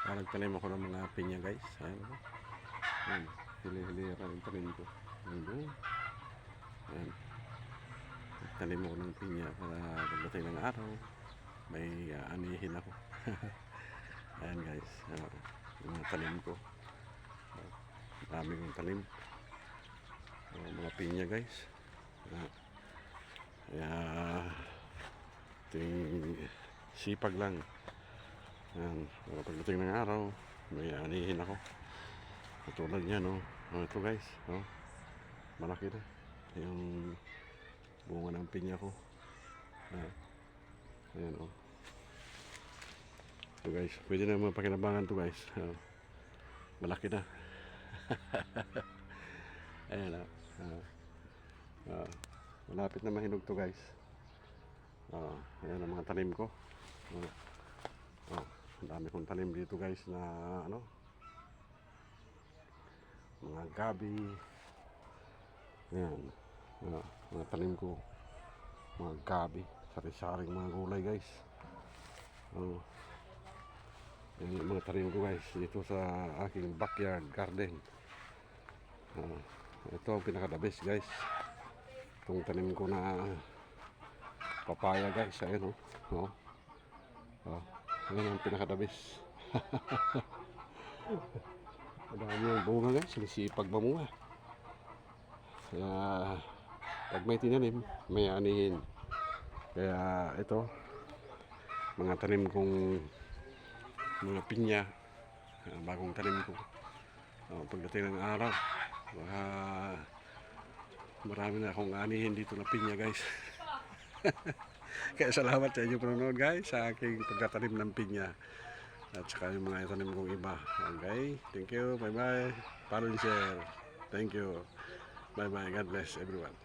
Nagtanim ako ng mga pinya guys. Ayan o. Ayan. Hili-hilira yung tanim ko. Ayan doon. Ayan. Nagtanim ako ng pinya para pagdating ng araw may anihin ako. Ayan guys. Yung mga tanim ko. Dami kong tanim. Mga pinya guys. Kaya ito yung sipag lang. Ayan, pagdating ng araw may anihin ako katulad niya no. Ito guys no? Malaki na yung bunga ng pinya ko. Ayan o. Ito guys, pwede na mapakinabangan to guys. Malaki na. Ayan o. Malapit na mahinog to guys. Ayan ang mga tanim ko. Ang dami kong tanim dito guys na ano, mga gabi. Ayan, mga tanim ko, mga gabi, sari-saring mga gulay guys. Ayan yung mga tanim ko guys dito sa aking backyard garden. Ito ang pinaka the best guys, itong tanim ko na papaya guys. Ayan o. Ayan ang pinakadabis. Madami yung bunga guys. Sinisipag mamunga. Kaya pag may tinanim, may anihin. Kaya ito, mga tanim kong mga pinya, bagong tanim ko. Pagdating ng araw, marami na akong anihin dito na pinya guys. Kaya salamat sa inyo panonood guys sa aking pagtatanim ng pinya at saka yung mga itanim kong iba. Okay, thank you, bye bye, follow and share, thank you, bye bye, God bless everyone.